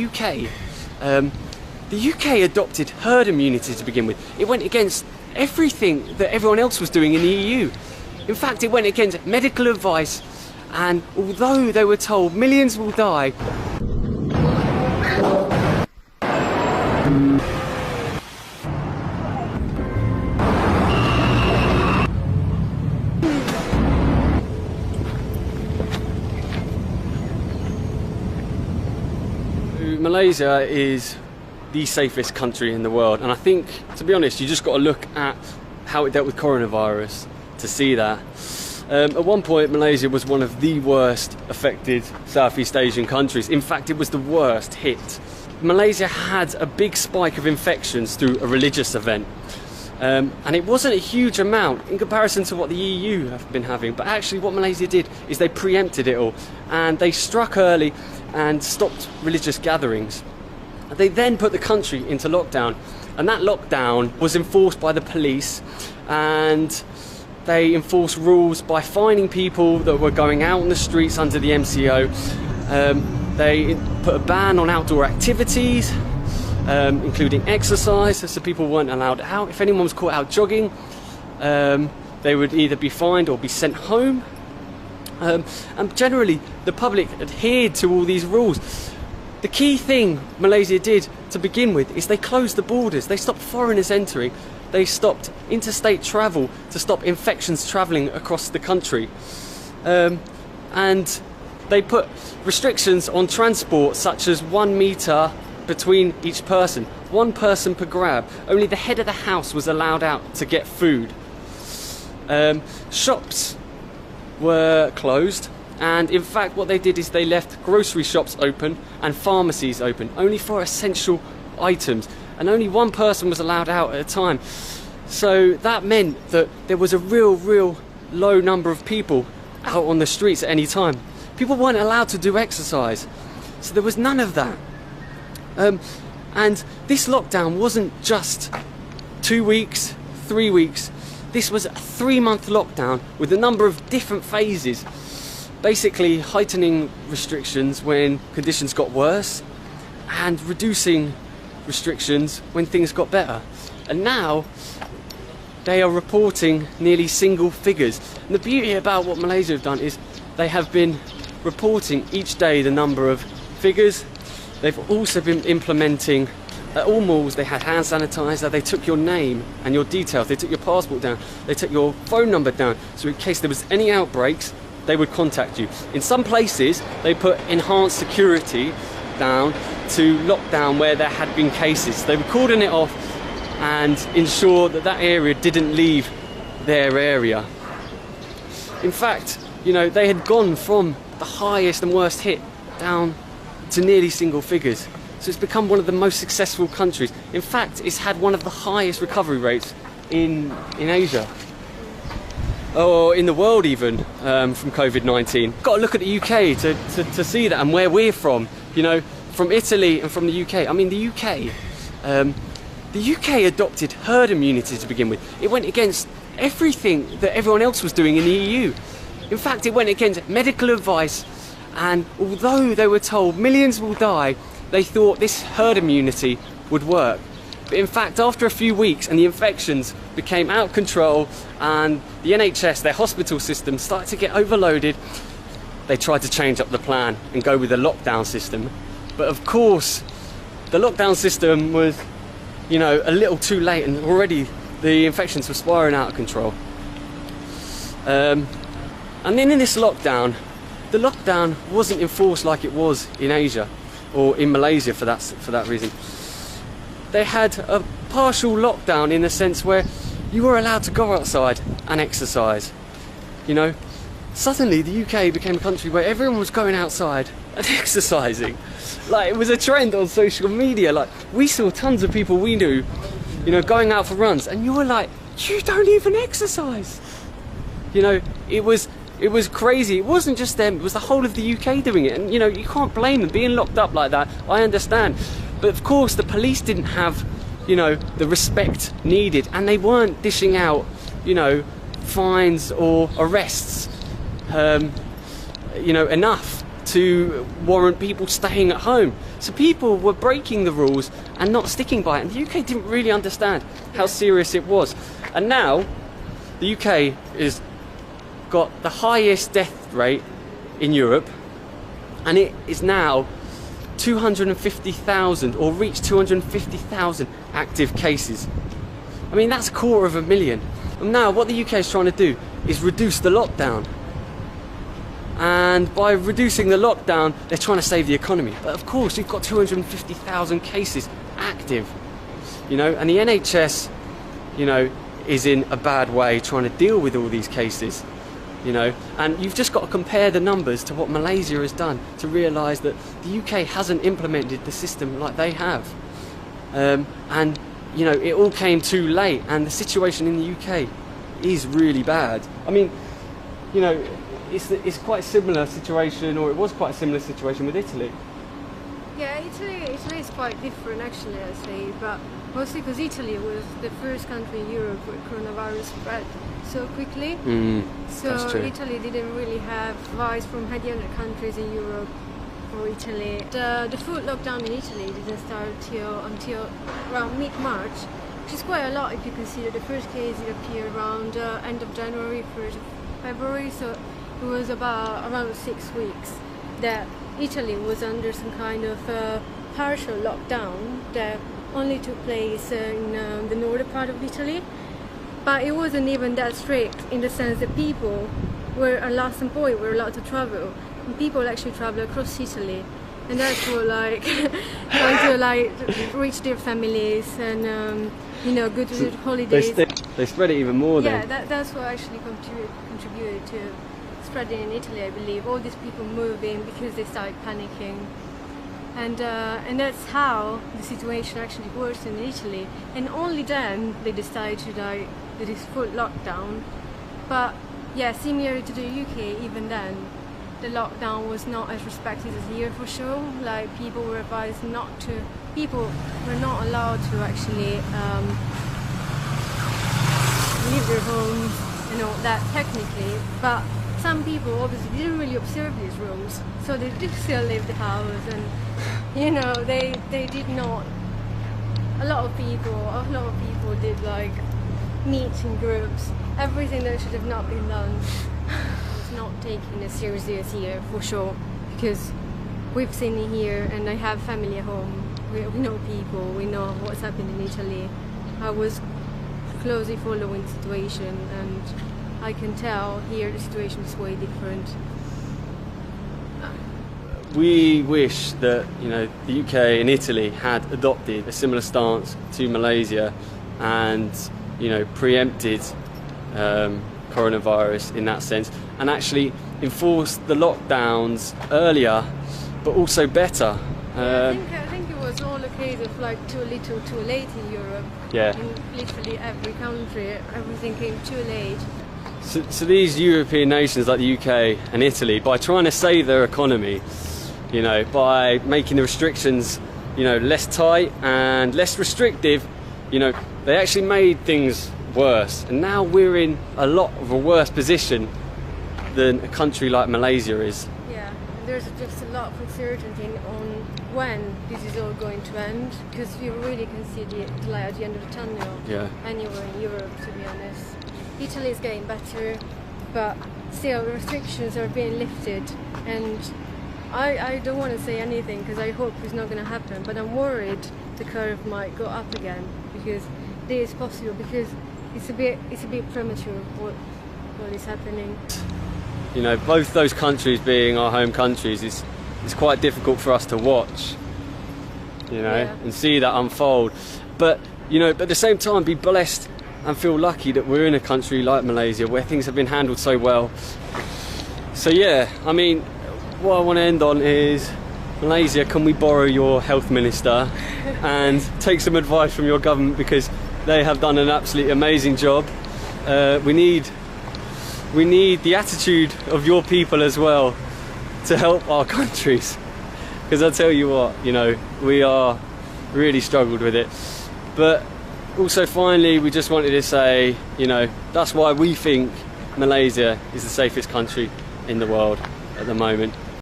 UK. The UK adopted herd immunity to begin with. It went against everything that everyone else was doing in the EU. In fact, it went against medical advice, and although they were told millions will die, Malaysia is the safest country in the world, and I think, to be honest, you just got to look at how it dealt with coronavirus to see that. At one point, Malaysia was one of the worst affected Southeast Asian countries. In fact, it was the worst hit. Malaysia had a big spike of infections through a religious event. And it wasn't a huge amount in comparison to what the EU have been having, but actually what Malaysia did is they preempted it all, and they struck early and stopped religious gatherings. They then put the country into lockdown, and that lockdown was enforced by the police, and they enforced rules by fining people that were going out on the streets under the MCO. They put a ban on outdoor activities, including exercise, so people weren't allowed out. If anyone was caught out jogging, they would either be fined or be sent home. And generally, the public adhered to all these rules. The key thing Malaysia did to begin with is they closed the borders. They stopped foreigners entering. They stopped interstate travel to stop infections travelling across the country. And they put restrictions on transport, such as 1 metre between each person, 1 person per grab. Only the head of the house was allowed out to get food. Shops were closed, and in fact what they did is they left grocery shops open and pharmacies open, only for essential items, and only 1 person was allowed out at a time. So that meant that there was a real low number of people out on the streets at any time. People weren't allowed to do exercise, so there was none of that. And this lockdown wasn't just 2 weeks, 3 weeks. This was a 3-month lockdown with a number of different phases, basically heightening restrictions when conditions got worse and reducing restrictions when things got better. And now they are reporting nearly single figures. And the beauty about what Malaysia have done is they have been reporting each day the number of figures. They've also been implementing, at all malls they had hand sanitizer. They took your name and your details, they took your passport down, they took your phone number down, so in case there was any outbreaks they would contact you. In some places they put enhanced security down to lock down where there had been cases. They would cordon it off and ensure that that area didn't leave their area. In fact, you know, they had gone from the highest and worst hit down to nearly single figures. So it's become one of the most successful countries. In fact, it's had one of the highest recovery rates in Asia, or in the world even, from COVID-19. Got to look at the UK to see that, and where we're from. You know, from Italy and from the UK. I mean, the UK adopted herd immunity to begin with. It went against everything that everyone else was doing in the EU. In fact, it went against medical advice, and although they were told millions will die, they thought this herd immunity would work. But in fact, after a few weeks and the infections became out of control and the NHS, their hospital system, started to get overloaded, they tried to change up the plan and go with a lockdown system. But of course, the lockdown system was, you know, a little too late, and already the infections were spiraling out of control. And then in this lockdown, the lockdown wasn't enforced like it was in Asia, or in Malaysia for that reason. They had a partial lockdown in the sense where you were allowed to go outside and exercise. You know, suddenly the UK became a country where everyone was going outside and exercising. Like, it was a trend on social media. Like, we saw tons of people we knew, you know, going out for runs, and you were like, you don't even exercise. You know, it was crazy. It wasn't just them, it was the whole of the UK doing it. And you know, you can't blame them being locked up like that. I understand. But of course the police didn't have, you know, the respect needed, and they weren't dishing out, you know, fines or arrests, you know, enough. to warrant people staying at home. So people were breaking the rules and not sticking by it. And the UK didn't really understand how serious it was. And now the UK has got the highest death rate in Europe, and it is now 250,000, or reached 250,000 active cases. I mean, that's 250,000. And now what the UK is trying to do is reduce the lockdown. And by reducing the lockdown, they're trying to save the economy. But of course, you've got 250,000 cases active, you know, and the NHS, you know, is in a bad way trying to deal with all these cases, you know. And you've just got to compare the numbers to what Malaysia has done to realise that the UK hasn't implemented the system like they have. And, you know, it all came too late, and the situation in the UK is really bad. I mean, you know, it's quite a similar situation, or it was quite a similar situation with Italy. Yeah, Italy is quite different actually, I say, but mostly because Italy was the first country in Europe where coronavirus spread so quickly. So Italy didn't really have advice from any other countries in Europe for Italy. The full lockdown in Italy didn't start until around mid-March, which is quite a lot if you consider the first case appeared around end of January, 1st of February, so it was about around 6 weeks that Italy was under some kind of partial lockdown that only took place in the northern part of Italy. But it wasn't even that strict in the sense that people were allowed, some point were allowed to travel. And people actually travel across Italy, and that's what like trying to like reach their families and you know, go to the holidays. They spread it even more then. Yeah, that's what actually contributed to spreading in Italy, I believe. All these people moving because they started panicking, and that's how the situation actually worsened in Italy. And only then they decided to like do this full lockdown. But yeah, similar to the UK, even then the lockdown was not as respected as here for sure. Like people were advised not to. People were not allowed to actually leave their homes and all that technically, but some people obviously didn't really observe these rules, so they did still leave the house, and you know, they did not. A lot of people did like meet in groups. Everything that should have not been done was not taken as seriously as here for sure, because we've seen it here, and I have family at home. We know people. We know what's happened in Italy. I was closely following the situation, and I can tell here the situation is way different. We wish that, you know, the UK and Italy had adopted a similar stance to Malaysia, and, you know, preempted coronavirus in that sense, and actually enforced the lockdowns earlier, but also better. I think it was all a case of like too little, too late in Europe. Yeah. In literally every country, everything came too late. So these European nations like the UK and Italy, by trying to save their economy, you know, by making the restrictions, you know, less tight and less restrictive, you know, they actually made things worse. And now we're in a lot of a worse position than a country like Malaysia is. Yeah, there's just a lot of uncertainty on when this is all going to end, because you really can see the light at the end of the tunnel. Yeah. Anywhere in Europe, to be honest. Italy is getting better, but still restrictions are being lifted, and I don't want to say anything because I hope it's not going to happen, but I'm worried the curve might go up again, because this is possible, because it's a bit premature what is happening. You know, both those countries being our home countries, it's quite difficult for us to watch, you know, yeah, and see that unfold. But, you know, at the same time, be blessed and feel lucky that we're in a country like Malaysia where things have been handled so well. So yeah, I mean, what I want to end on is, Malaysia, can we borrow your health minister and take some advice from your government, because they have done an absolutely amazing job. We need the attitude of your people as well to help our countries, because I tell you what, you know, we are really struggled with it. But also, finally, we just wanted to say, you know, that's why we think Malaysia is the safest country in the world at the moment.